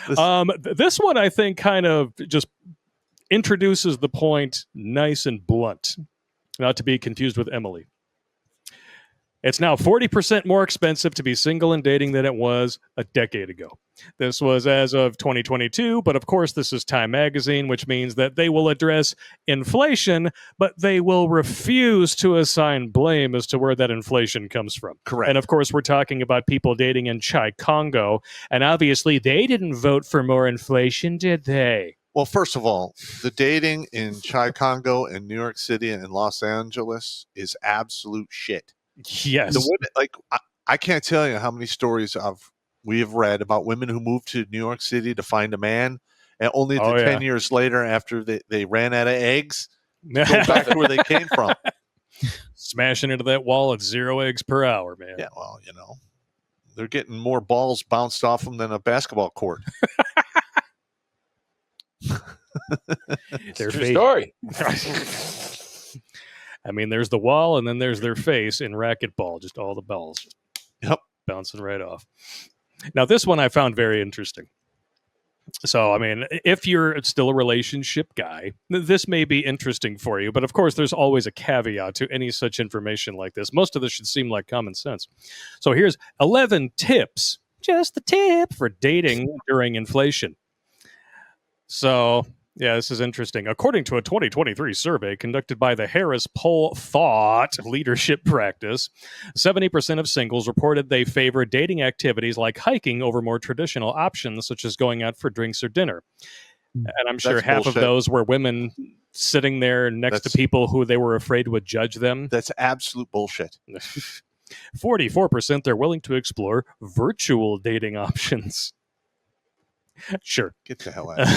This one, I think, kind of just introduces the point nice and blunt, not to be confused with Emily. It's now 40% more expensive to be single and dating than it was a decade ago. This was as of 2022, but of course this is Time Magazine, which means that they will address inflation, but they will refuse to assign blame as to where that inflation comes from. Correct. And of course we're talking about people dating in Chai Congo, and obviously they didn't vote for more inflation, did they? Well, first of all, the dating in Chai Congo and New York City and Los Angeles is absolute shit. Yes. The women, I can't tell you how many stories we have read about women who moved to New York City to find a man, and only 10 years later, after they ran out of eggs, go back to where they came from. Smashing into that wall at 0 eggs per hour, man. Yeah, well, they're getting more balls bounced off them than a basketball court. True story. I mean, there's the wall, and then there's their face in racquetball, just all the balls just bouncing right off. Now, this one I found very interesting. So, I mean, if you're still a relationship guy, this may be interesting for you, but of course, there's always a caveat to any such information like this. Most of this should seem like common sense. So here's 11 tips, just the tip, for dating during inflation. So, yeah, this is interesting. According to a 2023 survey conducted by the Harris Poll Thought Leadership Practice, 70% of singles reported they favor dating activities like hiking over more traditional options, such as going out for drinks or dinner. And I'm sure half of those were women sitting there next to people who they were afraid would judge them. That's absolute bullshit. 44% they're willing to explore virtual dating options. Sure. Get the hell out of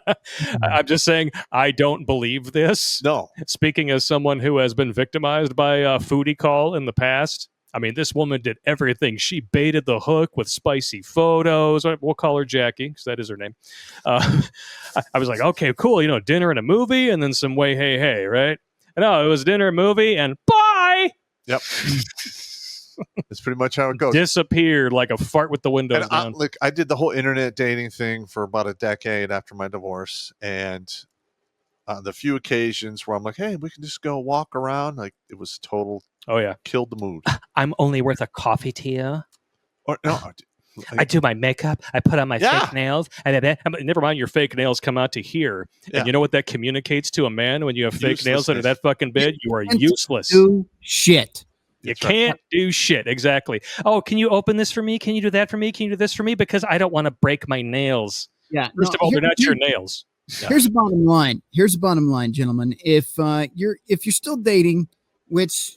here. I'm just saying, I don't believe this. No. Speaking as someone who has been victimized by a foodie call in the past, I mean, this woman did everything. She baited the hook with spicy photos. We'll call her Jackie, because that is her name. I was like, okay, cool. Dinner and a movie, and then some way, hey, hey, right? No, it was dinner, movie, and bye! Yep. That's pretty much how it goes. Disappeared like a fart with the windows down. I did the whole internet dating thing for about a decade after my divorce, and on the few occasions where I'm like, hey, we can just go walk around, like, it was total. Oh yeah, killed the mood. I'm only worth a coffee to you. Or no, I do my makeup. I put on my fake nails, and then never mind, your fake nails come out to here. Yeah. And you know what that communicates to a man when you have fake nails under that fucking bed? You are useless. Do shit. You can't do shit. Exactly. Oh, can you open this for me? Can you do that for me? Can you do this for me? Because I don't want to break my nails. Yeah. First of all, they're not your nails. Yeah. Here's the bottom line. Gentlemen. If you're still dating, which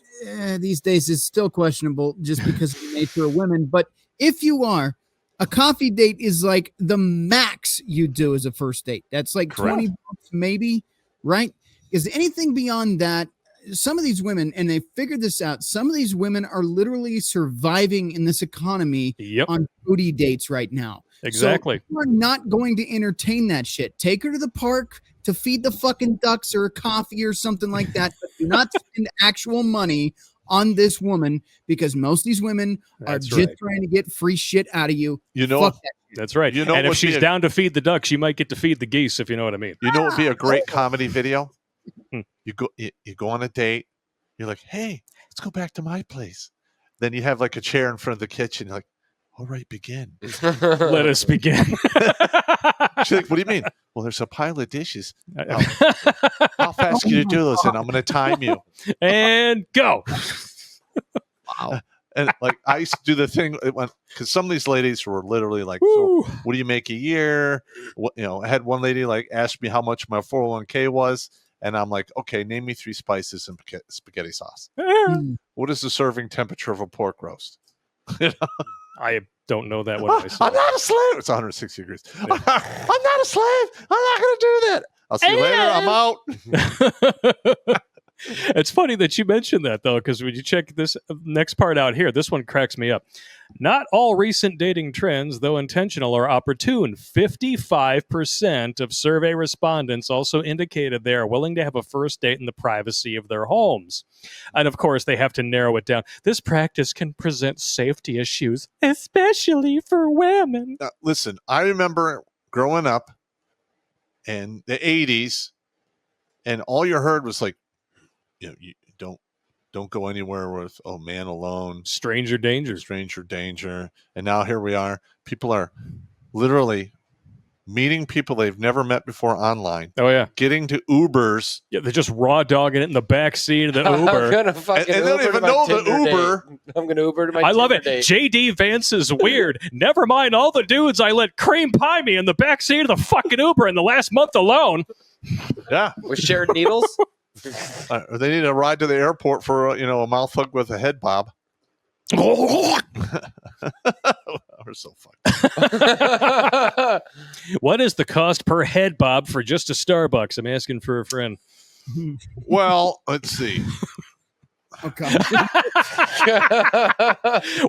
these days is still questionable just because of the nature of women, but if you are, a coffee date is like the max you do as a first date. That's like $20 maybe, right? Is anything beyond that? Some of these women, and they figured this out, some of these women are literally surviving in this economy on foodie dates right now. Exactly. So you are not going to entertain that shit. Take her to the park to feed the fucking ducks or a coffee or something like that. But do not spend actual money on this woman, because most of these women are just trying to get free shit out of you. Fuck that. That's right. And if she's down to feed the ducks, she might get to feed the geese, if you know what I mean. You know what would be a great comedy video? You go on a date. You're like, hey, let's go back to my place. Then you have like a chair in front of the kitchen. You're like, all right, begin. Let us begin. She's like, what do you mean? Well, there's a pile of dishes. How fast can you do those? And I'm going to time you. And go. Wow. And like, I used to do the thing because some of these ladies were literally like, so what do you make a year? I had one lady like ask me how much my 401k was. And I'm like, okay, name me 3 spices and spaghetti sauce. What is the serving temperature of a pork roast? I don't know that one myself. I'm not a slave. It's 160 degrees. Yeah. I'm not a slave. I'm not going to do that. I'll see you later. I'm out. It's funny that you mentioned that, though, because when you check this next part out here, this one cracks me up. Not all recent dating trends, though intentional, are opportune. 55% of survey respondents also indicated they are willing to have a first date in the privacy of their homes. And of course, they have to narrow it down. This practice can present safety issues, especially for women. Now, listen, I remember growing up in the 80s, and all you heard was like, you don't go anywhere with man alone, Stranger danger. stranger danger. And now here we are. People are literally meeting people they've never met before online, Oh, yeah. getting to Ubers. Yeah, they're just raw dogging it in the back seat of the I'm Uber. gonna fucking And they don't Uber to even my know the Tinder Uber. date. I'm gonna Uber to my I love it. Tinder date. JD Vance is weird. Never mind all the dudes I let cream pie me in the back seat of the fucking Uber in the last month alone. Yeah. With shared needles. They need a ride to the airport for, a mouth hug with a head bob. We're so fucked. What is the cost per head, Bob, for just a Starbucks? I'm asking for a friend. Well, let's see. Okay.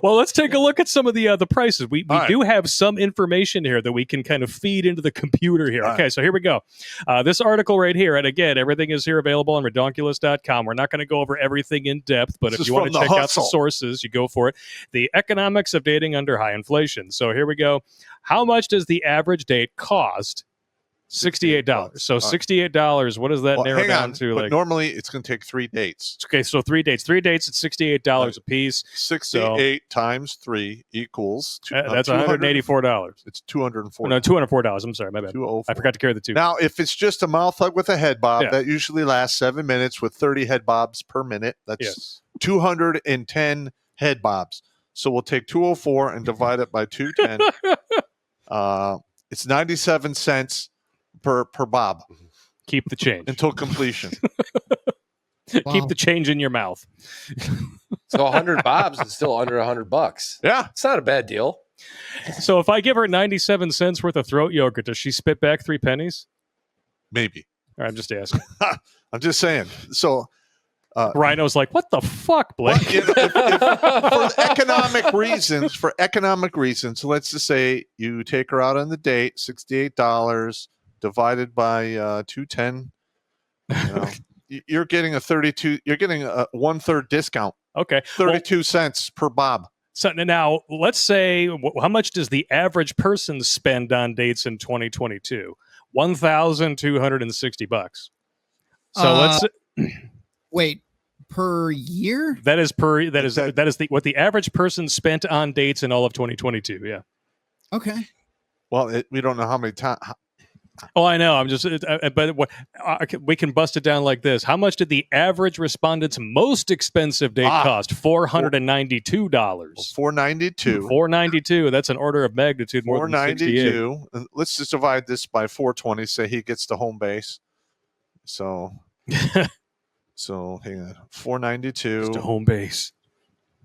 Well, let's take a look at some of the prices. We All right. do have some information here that we can kind of feed into the computer here. All Okay, so here we go. This article right here, and again, everything is here available on redonkulous.com. We're not going to go over everything in depth, but This if is you want from to the check out the hustle. sources, you go for it. The economics of dating under high inflation. So here we go. How much does the average date cost? $68. So All right. $68. What does that Well, narrow hang down on. to? But Like, normally it's going to take 3 dates. okay, so 3 dates. 3 dates at $68 a piece. 68 times 3 equals That's $184. It's $204. No, $204. I'm sorry, my bad. 204. I forgot to carry the two. Now, if it's just a mouth hug with a head bob, Yeah. that usually lasts 7 minutes with 30 head bobs per minute. That's Yes. 210 head bobs. So we'll take 204 and divide it by 210. It's 97 cents per bob Keep the change. until completion. Wow. Keep the change in your mouth. So 100 bobs is still under $100. Yeah. It's not a bad deal. So if I give her 97 cents worth of throat yogurt, does she spit back 3 pennies? Maybe. Or I'm just asking. I'm just saying. So Rhino's like, what the fuck, Blake? Well, for economic reasons, let's just say you take her out on the date, $68 divided by 210. You're getting a 32. You're getting a 1/3 discount. Okay. 32 cents per bob. So now let's say, how much does the average person spend on dates in 2022? $1,260. So let's. Wait, per year? That is what the average person spent on dates in all of 2022. Yeah. Okay. Well, we don't know how many times. Oh, I know. I'm just, but we can bust it down like this. How much did the average respondent's most expensive date cost? $492. $492. $492. That's an order of magnitude more than 68. $492. Let's just divide this by 420. Say he gets the home base. So hang on. 492 Just a home base.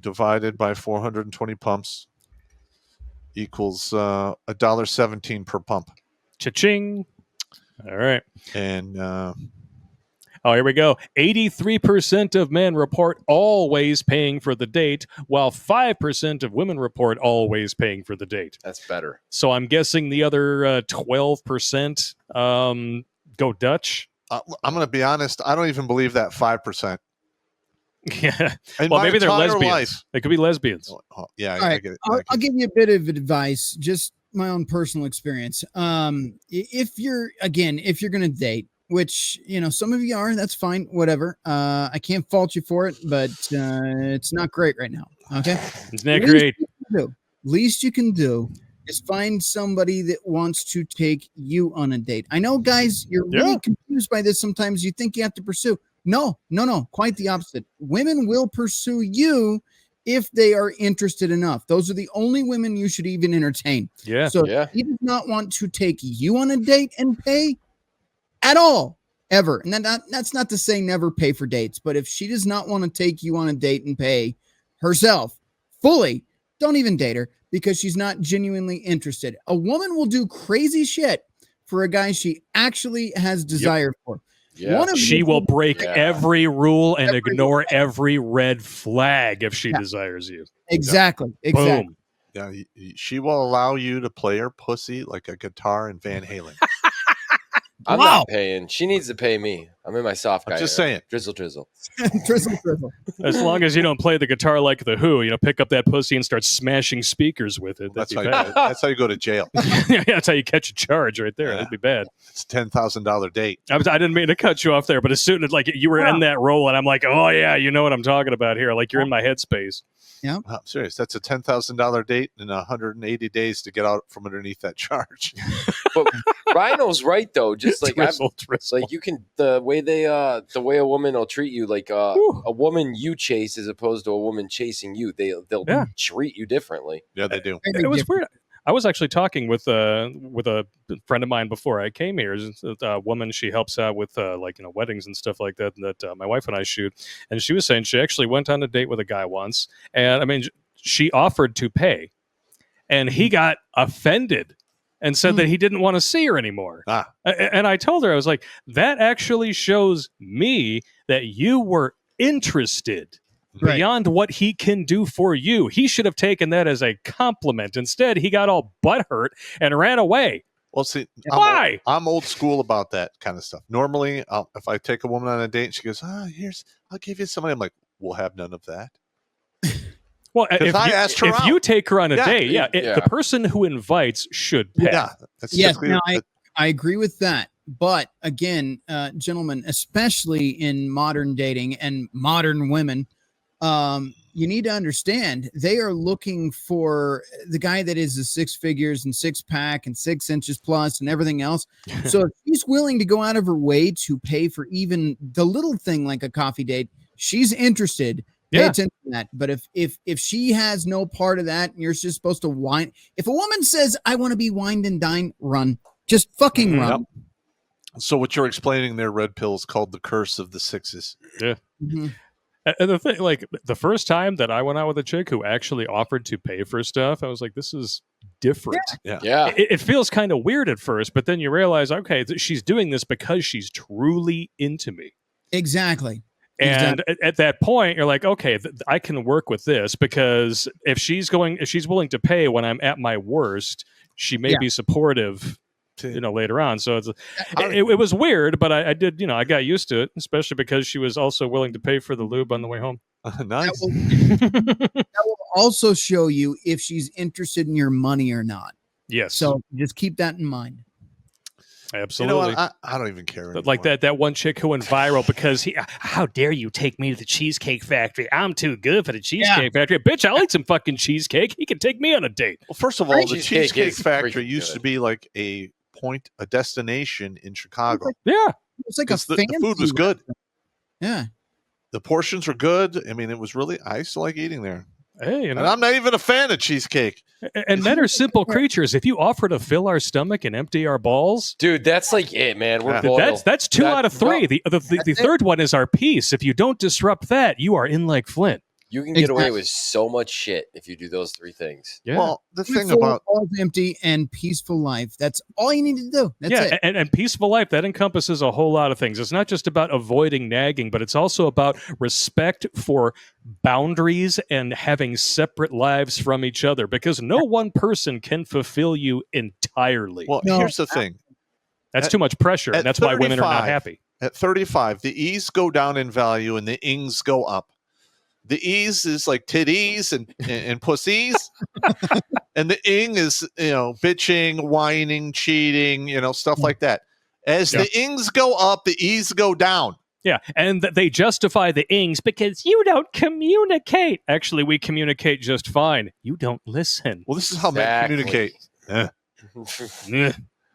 divided by 420 pumps equals $1.17 per pump. Cha-ching. All right. And here we go. 83% of men report always paying for the date, while 5% of women report always paying for the date. That's better. So I'm guessing the other 12% go Dutch. I'm going to be honest. I don't even believe that 5%. Yeah. In Well, my maybe they're entire lesbians. life- They could be lesbians. Yeah, All I right. get it. I'll give you a bit of advice, just my own personal experience. If you're going to date, which, some of you are, that's fine, whatever. I can't fault you for it, but it's not great right now. Okay. Isn't that great? Least you can do is find somebody that wants to take you on a date. I know, guys, you're really confused by this. Sometimes you think you have to pursue. No, quite the opposite. Women will pursue you if they are interested enough. Those are the only women you should even entertain. Yeah. So if he does not want to take you on a date and pay at all, ever. And that's not to say never pay for dates, but if she does not want to take you on a date and pay herself fully, don't even date her because she's not genuinely interested. A woman will do crazy shit for a guy she actually has desire for. Yeah. One of She them- will break Yeah. every rule and Every ignore every red flag if she Yeah. desires you. Exactly. Boom. Yeah, she will allow you to play her pussy like a guitar in Van Halen. I'm Wow. not paying. She needs to pay me. I'm in my soft guy. I'm just era. saying. Drizzle, drizzle. Drizzle. As long as you don't play the guitar like the Who, pick up that pussy and start smashing speakers with it. That's That'd how, be you, bad. that's how you go to jail. That's how you catch a charge right there. Yeah. That'd be bad. It's a $10,000 date. I didn't mean to cut you off there, but as soon as you were in that role, and I'm like, oh yeah, you know what I'm talking about here. Like you're in my headspace. I'm serious. That's a $10,000 date and 180 days to get out from underneath that charge. But Rhino's right though. Just like Drizzle. like you can the way a woman will treat you, like Whew. a woman you chase as opposed to a woman chasing you. They'll Yeah. treat you differently. Yeah, they do. It was weird. I was actually talking with a friend of mine before I came here. It's a woman, she helps out with weddings and stuff like that my wife and I shoot. And she was saying she actually went on a date with a guy once, and I mean she offered to pay, and he got offended and said that he didn't want to see her anymore. And I told her, I was like, that actually shows me that you were interested. Right. Beyond what he can do for you. He should have taken that as a compliment. Instead, he got all butthurt and ran away. Well, see, Why? I'm old school about that kind of stuff. Normally, if I take a woman on a date and she goes, I'll give you somebody. I'm like, we'll have none of that. Well, if, I asked her out. you take her on a date, Yeah. the person who invites should pay. Yeah. That's Yes, typically- now I agree with that. But again, gentlemen, especially in modern dating and modern women, you need to understand they are looking for the guy that is the 6 figures and 6-pack and 6 inches plus and everything else. So if she's willing to go out of her way to pay for even the little thing like a coffee date, she's interested. Pay Yeah. attention to that. But if she has no part of that and you're just supposed to whine, if a woman says, I want to be wined and dined, run. Just fucking run. So what you're explaining there, Red Pill, is called the curse of the sixes. Mhm. And the thing, like the first time that I went out with a chick who actually offered to pay for stuff, I was like, this is different. Yeah. It feels kind of weird at first, but then you realize, okay, she's doing this because she's truly into me. Exactly. And at that point, you're like, okay, I can work with this because if she's willing to pay when I'm at my worst, she may be supportive, later on. So it was weird, but I did, I got used to it, especially because she was also willing to pay for the lube on the way home. Nice. That will also show you if she's interested in your money or not. Yes. So just keep that in mind. Absolutely. You know what? I don't even care. But like that one chick who went viral because how dare you take me to the Cheesecake Factory? I'm too good for the Cheesecake Factory. Bitch, I'll eat some fucking cheesecake. He can take me on a date. Well, first of all, the Cheesecake Cheesecake is Factory freaking used good. to be like a destination in Chicago. Yeah. It's like a 'Cause the food was fancy good. Yeah. The portions were good. I mean, it was really, I used to like eating there. Hey, And I'm not even a fan of cheesecake. and men are simple creatures. If you offer to fill our stomach and empty our balls, Dude, that's like it, man. We're Yeah. loyal. that's 2 out of 3. No, The third one is our peace. If you don't disrupt that, you are in like Flint. you can get away Exactly. with so much shit if you do those 3 things. Yeah. Well, the thing Full, about, balls empty and peaceful life. That's all you need to do. That's it. and peaceful life, that encompasses a whole lot of things. It's not just about avoiding nagging, but it's also about respect for boundaries and having separate lives from each other because no one person can fulfill you entirely. well, No. here's the thing. That's too much pressure, and at that's why women are not 35, happy. At 35, the E's go down in value and the ings go up. The E's is like titties and pussies. And the ing is, bitching, whining, cheating, stuff like that. As the ings go up, the E's go down. Yeah, and they justify the ings because you don't communicate. Actually, we communicate just fine. You don't listen. Well, this is how men Exactly. communicate.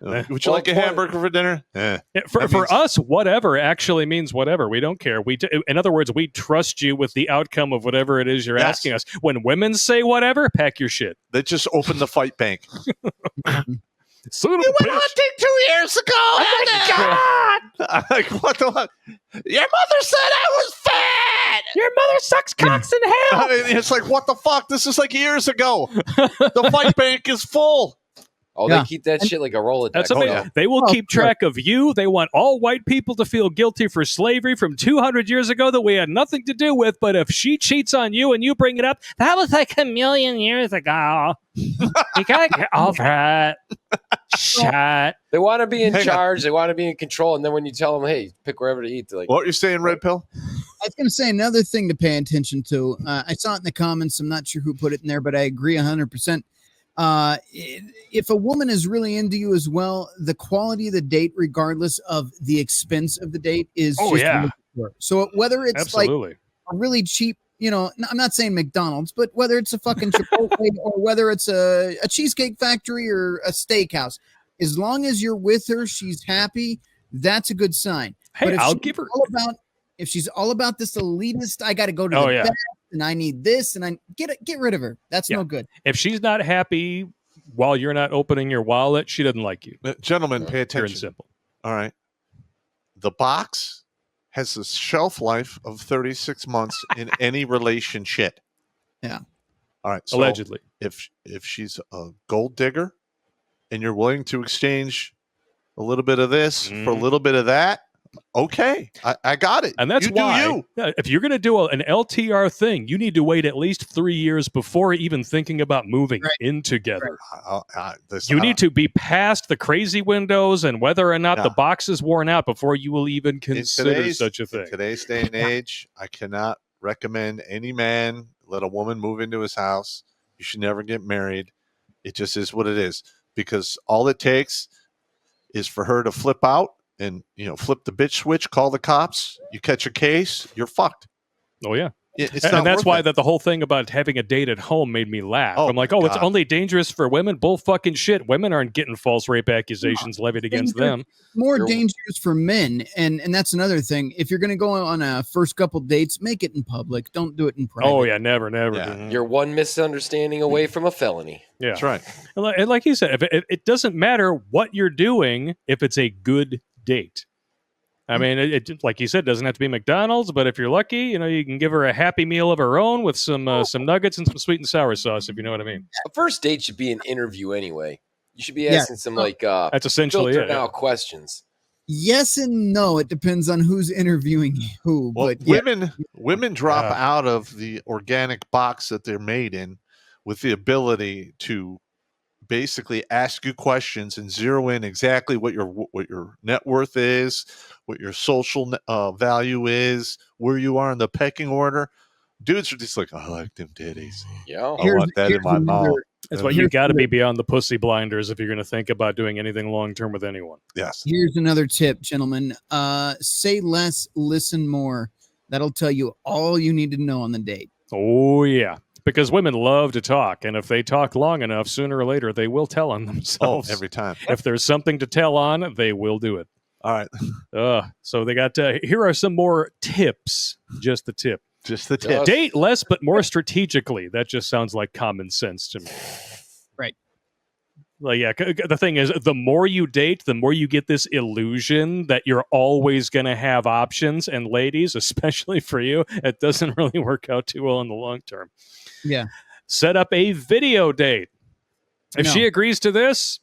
Would you Well, like a point- hamburger for dinner? Yeah, That for means- us, whatever actually means whatever. We don't care. In other words, we trust you with the outcome of whatever it is you're Yes. asking us. When women say whatever, pack your shit. They just opened the fight bank. Son of a You went bitch. hunting 2 years ago. Oh my God! Like what the? Your mother said I was fat. Your mother sucks cocks in hell. I mean, it's like what the fuck? This is like years ago. The fight bank is full. Oh, Yeah. they keep that shit like a Rolodex. That's amazing. yeah. They will keep track of you. They want all white people to feel guilty for slavery from 200 years ago that we had nothing to do with. But if she cheats on you and you bring it up, that was like a million years ago. You gotta get over it. Shut. They want to be in Hang on. charge. They want to be in control. And then when you tell them, hey, pick wherever to eat, they're like, What you're saying, Red Pill? I was going to say another thing to pay attention to. I saw it in the comments. I'm not sure who put it in there, but I agree 100%. If a woman is really into you as well, the quality of the date, regardless of the expense of the date, is just really good. So whether it's like a really cheap, I'm not saying McDonald's, but whether it's a fucking Chipotle or whether it's a Cheesecake Factory or a steakhouse, as long as you're with her, she's happy. That's a good sign. Hey, but if I'll she's give her. if she's all about this elitist, I got to go to the best and I need this and I get rid of her. That's no good. If she's not happy while you're not opening your wallet, she doesn't like you. Gentlemen, pay Pure and attention. simple. All right. The box has a shelf life of 36 months in any relationship. Yeah. All right. So Allegedly. if she's a gold digger and you're willing to exchange a little bit of this for a little bit of that, okay, I got it. And that's you why, do you. If you're going to do an LTR thing, you need to wait at least 3 years before even thinking about moving in together. You need to be past the crazy windows and whether or not the box is worn out before you will even consider such a thing. In today's day and age, I cannot recommend any man let a woman move into his house. You should never get married. It just is what it is, because all it takes is for her to flip out and flip the bitch switch, call the cops, you catch a case, you're fucked. Oh yeah. It's and not that's worth why it. that the whole thing about having a date at home made me laugh. Oh, I'm like, my it's God. only dangerous for women. Bull fucking shit. Women aren't getting false rape accusations levied against them. More dangerous for men, and that's another thing. If you're going to go on a first couple dates, make it in public. Don't do it in private. Oh yeah, never. Yeah. you're one misunderstanding away from a felony. Yeah, That's right. And like you said, if it doesn't matter what you're doing if it's a good date. I mean, it like you said, doesn't have to be McDonald's, but if you're lucky, you can give her a Happy Meal of her own with some nuggets and some sweet and sour sauce, if you know what I mean. A first date should be an interview anyway. You should be asking some that's essentially filtered it. out questions. Yes and no. It depends on who's interviewing who. Well, but women drop out of the organic box that they're made in with the ability to basically ask you questions and zero in exactly what your net worth is, what your social value is, where you are in the pecking order. Dudes are just like, I like them titties. Yeah. I want that in my mouth. That's why you got to be beyond the pussy blinders if you're going to think about doing anything long term with anyone. Yes. Here's another tip, gentlemen. Say less, listen more. That'll tell you all you need to know on the date. Oh, yeah. Because women love to talk, and if they talk long enough, sooner or later, they will tell on themselves. Oh, every time. If there's something to tell on, they will do it. All right. So they got here are some more tips. Just the tip. Just the tip. Date less, but more strategically. That just sounds like common sense to me. Right. Like, yeah, the thing is, the more you date, the more you get this illusion that you're always going to have options. And ladies, especially for you, it doesn't really work out too well in the long term. Yeah. Set up a video date. If she agrees to this,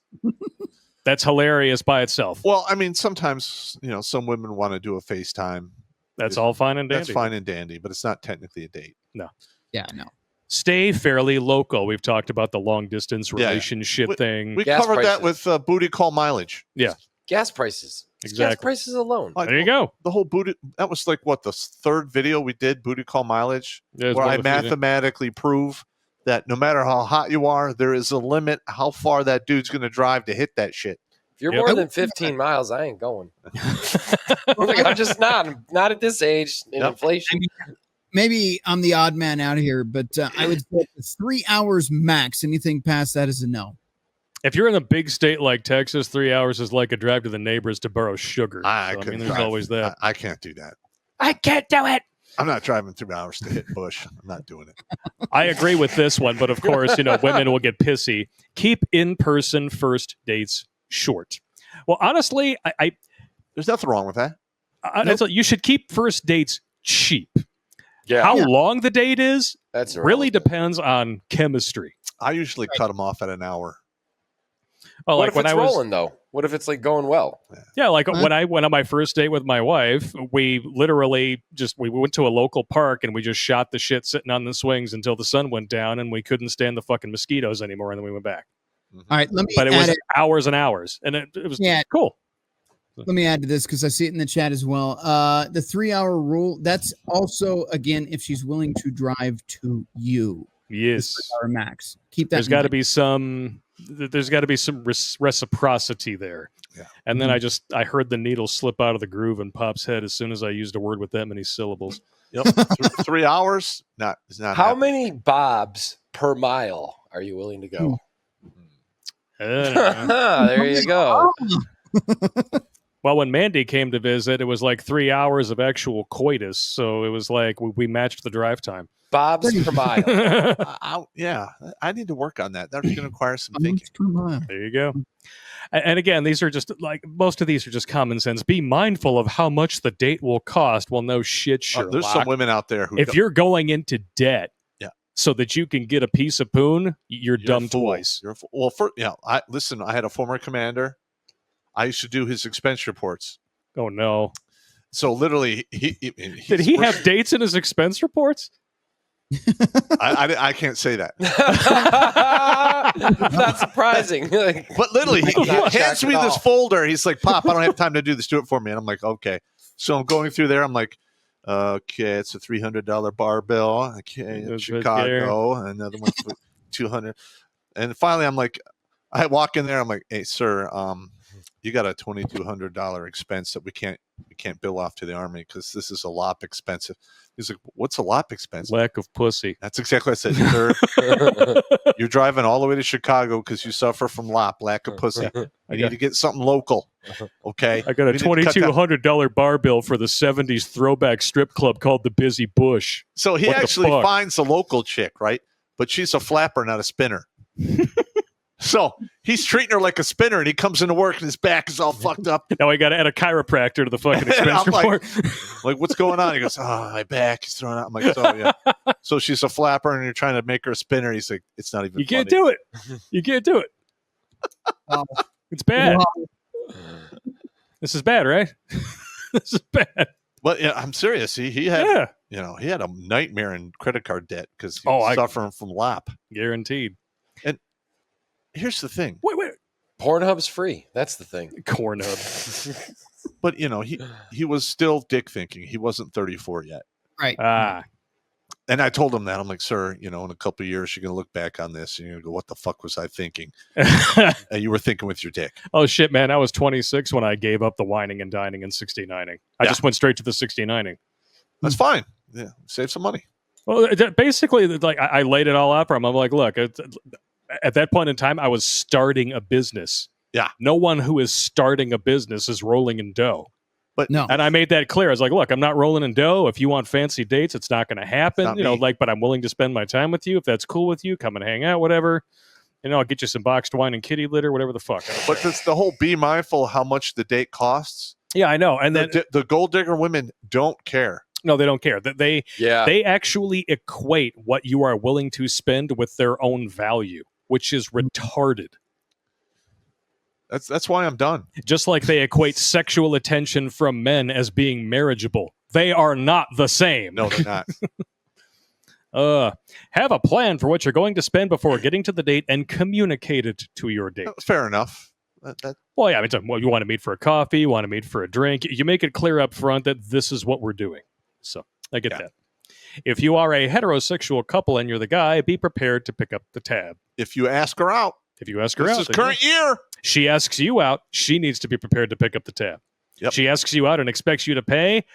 that's hilarious by itself. Well, I mean, sometimes, some women want to do a FaceTime. That's all fine and dandy. That's fine and dandy, but it's not technically a date. No. Yeah, no. Stay fairly local. We've talked about the long distance relationship thing. We Gas covered that prices. with booty call mileage. Yeah. Gas prices. Just Exactly. Gas prices alone. Like, There you go. The whole booty, that was like what, the third video we did, booty call mileage, Yeah, it's where one I of the few things. mathematically prove that no matter how hot you are, there is a limit how far that dude's going to drive to hit that shit. If you're Yep. more than 15 miles, I ain't going. I'm just not. I'm not at this age in inflation. Maybe I'm the odd man out here, but I would say 3 hours max. Anything past that is a no. If you're in a big state like Texas, 3 hours is like a drive to the neighbors to borrow sugar. couldn't there's drive. always that. I can't do that. I can't do it. I'm not driving 3 hours to hit Bush. I'm not doing it. I agree with this one, but of course, women will get pissy. Keep in-person first dates short. Well, honestly, There's nothing wrong with that. you should keep first dates cheap. Yeah. How long the date is That's really irrelevant. depends on chemistry. I usually cut them off at an hour. Oh, What like if when it's I was rolling though? What if it's like going well? Yeah, like when I went on my first date with my wife, we literally we went to a local park and we just shot the shit sitting on the swings until the sun went down and we couldn't stand the fucking mosquitoes anymore, and then we went back. All right, let me But it add was hours and hours, and it was cool. Let me add to this because I see it in the chat as well. The 3-hour rule, that's also, again, if she's willing to drive to you. Yes. 3-hour max. Keep that There's got to be some reciprocity there. Yeah. And then I heard the needle slip out of the groove in Pop's head as soon as I used a word with that many syllables. Yep. 3 hours? It's not How happening. many bobs per mile are you willing to go? There you go. Well, when Mandy came to visit, it was like 3 hours of actual coitus. So it was like we matched the drive time. Bobs per mile. I need to work on that. That's going to require some thinking. There you go. And again, these are just like most of these are just common sense. Be mindful of how much the date will cost. Well, no shit, Sherlock. There's some women out there who, if you're going into debt, yeah, so that you can get a piece of poon, you're dumb twice. You're well, I had a former commander. I used to do his expense reports. Oh no! So literally, did he have dates in his expense reports? I can't say that. Not surprising. But literally, he hands me this folder. He's like, "Pop, I don't have time to do this. Do it for me." And I'm like, "Okay." So I'm going through there. I'm like, "Okay, it's a $300 bar bill. Okay, Chicago. Another one for $200." And finally, I'm like, I walk in there. I'm like, "Hey, sir, you got a $2,200 expense that we can't bill off to the Army because this is a lot expensive." He's like, "What's a lot expensive?" Lack of pussy. That's exactly what I said, sir. You're driving all the way to Chicago because you suffer from lack of pussy. You need to get something local. Okay. I got a $2,200 bar bill for the 70s throwback strip club called the Busy Bush. So he actually finds a local chick, right? But she's a flapper, not a spinner. So he's treating her like a spinner, and he comes into work, and his back is all fucked up. Now I got to add a chiropractor to the fucking expense report. Like, what's going on? He goes, "Oh, my back is thrown out." I'm like, "So yeah." So she's a flapper, and you're trying to make her a spinner. He's like, "It's not even. You can't do it. You can't do it. It's bad. This is bad, right? This is bad." But yeah, I'm serious. He had, he had a nightmare in credit card debt because he was suffering from lap. Guaranteed. And here's the thing. Wait. Pornhub's free. That's the thing. Cornhub. But he was still dick thinking. He wasn't 34 yet. Right. And I told him that. I'm like, "Sir, in a couple of years, you're going to look back on this and you're going to go, what the fuck was I thinking?" And you were thinking with your dick. Oh, shit, man. I was 26 when I gave up the whining and dining and 69ing. I just went straight to the 69ing. That's fine. Yeah. Save some money. Well, basically, like I laid it all out for him. I'm like, look, at that point in time, I was starting a business. Yeah. No one who is starting a business is rolling in dough. But no. And I made that clear. I was like, look, I'm not rolling in dough. If you want fancy dates, it's not going to happen. But I'm willing to spend my time with you. If that's cool with you, come and hang out, whatever. I'll get you some boxed wine and kitty litter, whatever the fuck. But it's the whole be mindful how much the date costs. Yeah, I know. And then the gold digger women don't care. No, they don't care. They actually equate what you are willing to spend with their own value, which is retarded. That's why I'm done. Just like they equate sexual attention from men as being marriageable. They are not the same. No, they're not. Have a plan for what you're going to spend before getting to the date and communicate it to your date. Fair enough. Well, yeah, you want to meet for a coffee, you want to meet for a drink. You make it clear up front that this is what we're doing. So I get that. If you are a heterosexual couple and you're the guy, be prepared to pick up the tab. If you ask her out. This is current year. She asks you out. She needs to be prepared to pick up the tab. Yep. She asks you out and expects you to pay.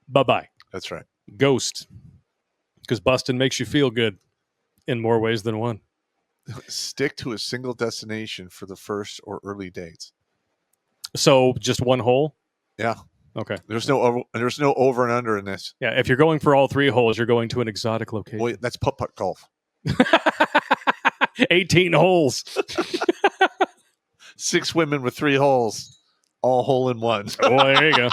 Bye-bye. That's right. Ghost. Because busting makes you feel good in more ways than one. Stick to a single destination for the first or early dates. So just one hole? Yeah. Okay. There's no over and under in this. Yeah, if you're going for all 3 holes, you're going to an exotic location. Wait, that's putt-putt golf. 18 holes. 6 women with 3 holes. All hole in one. Oh, there you go.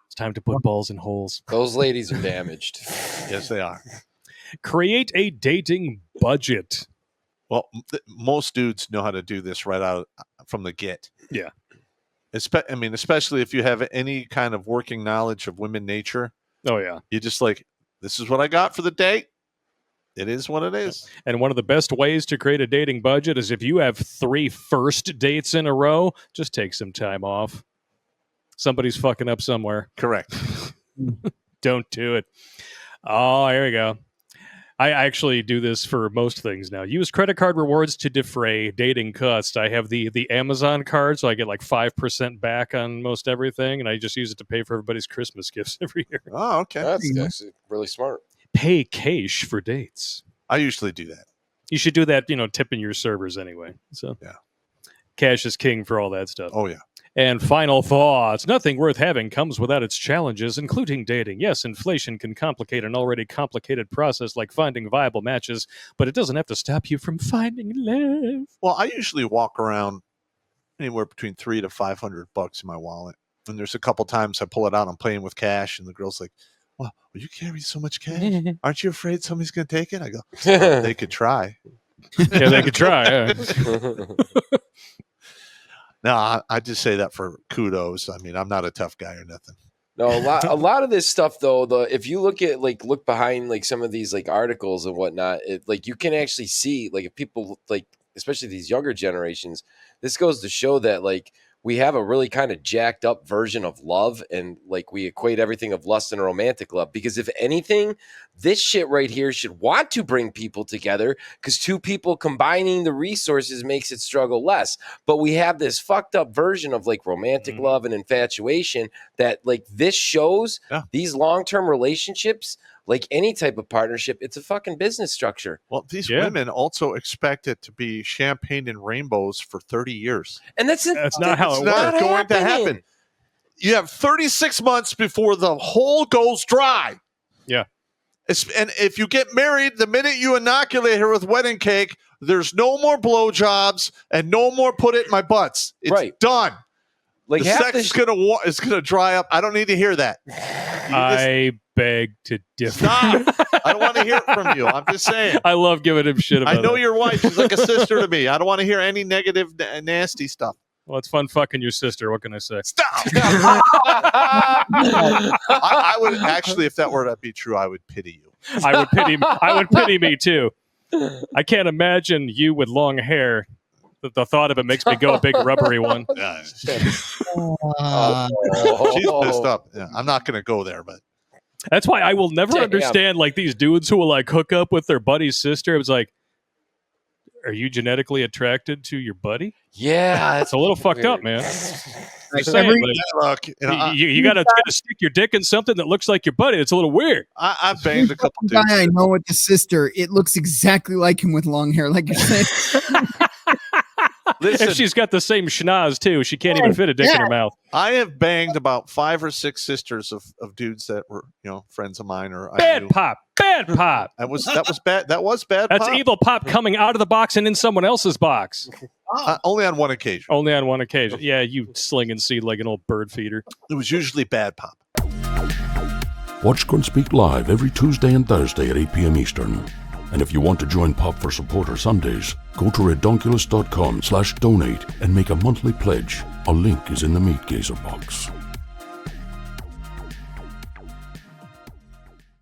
It's time to put balls in holes. Those ladies are damaged. Yes, they are. Create a dating budget. Well, most dudes know how to do this right out from the get. Yeah. Especially if you have any kind of working knowledge of women nature. Oh, yeah. You just like, this is what I got for the date. It is what it is. And one of the best ways to create a dating budget is if you have 3 first dates in a row, just take some time off. Somebody's fucking up somewhere. Correct. Don't do it. Oh, here we go. I actually do this for most things now. Use credit card rewards to defray dating costs. I have the Amazon card, so I get like 5% back on most everything, and I just use it to pay for everybody's Christmas gifts every year. Oh, okay. That's actually really smart. Pay cash for dates. I usually do that. You should do that, tipping your servers anyway. So yeah, cash is king for all that stuff. Oh, yeah. And final thoughts. Nothing worth having comes without its challenges, including dating. Yes, inflation can complicate an already complicated process like finding viable matches, but it doesn't have to stop you from finding love. Well, I usually walk around anywhere between $300 to $500 in my wallet. And there's a couple times I pull it out, I'm playing with cash, and the girl's like, "Well, you carry so much cash. Aren't you afraid somebody's going to take it?" I go, "Well, they could try." Yeah, they could try. Yeah. No, I just say that for kudos. I mean, I'm not a tough guy or nothing. No, a lot of this stuff though, if you look behind like some of these like articles and whatnot, like you can actually see like if people like, especially these younger generations, this goes to show that like we have a really kind of jacked up version of love, and like we equate everything of lust and romantic love, because if anything, this shit right here should want to bring people together, because 2 people combining the resources makes it struggle less. But we have this fucked up version of like romantic love and infatuation that like this shows these long-term relationships, like any type of partnership, it's a fucking business structure. Well, these women also expect it to be champagne and rainbows for 30 years. And that's not how it's not going to happen. You have 36 months before the hole goes dry. Yeah. And if you get married, the minute you inoculate her with wedding cake, there's no more blowjobs and no more put it in my butts. It's done. Like the sex is gonna dry up. I don't need to hear that. I beg to differ. Stop. I don't want to hear it from you. I'm just saying. I love giving him shit about I know that. your wife. She's like a sister to me. I don't want to hear any negative, nasty stuff. Well, it's fun fucking your sister. What can I say? Stop. I would actually, if that were to be true, I would pity you. I would pity me too. I can't imagine you with long hair. The thought of it makes me go a big rubbery one. She's pissed up. Yeah, I'm not going to go there, but that's why I will never understand like these dudes who will like hook up with their buddy's sister. It was like, are you genetically attracted to your buddy? Yeah, it's a little fucked up, man. Look, you gotta stick your dick in something that looks like your buddy. It's a little weird. I've banged a couple dudes. Guy I know with the sister, it looks exactly like him with long hair, like you said. Listen, if she's got the same schnoz too, she can't even fit a dick in her mouth. I have banged about 5 or 6 sisters of dudes that were friends of mine or bad pop. That was bad. That was bad. That's pop. evil pop coming out of the box and in someone else's box. Only on one occasion. Only on one occasion. Yeah, you slinging seed like an old bird feeder. It was usually bad pop. Watch Grunt Speak live every Tuesday and Thursday at 8 p.m. Eastern. And if you want to join Pop for Supporter Sundays, go to redonkulous.com/donate and make a monthly pledge. A link is in the Meat Gazer box.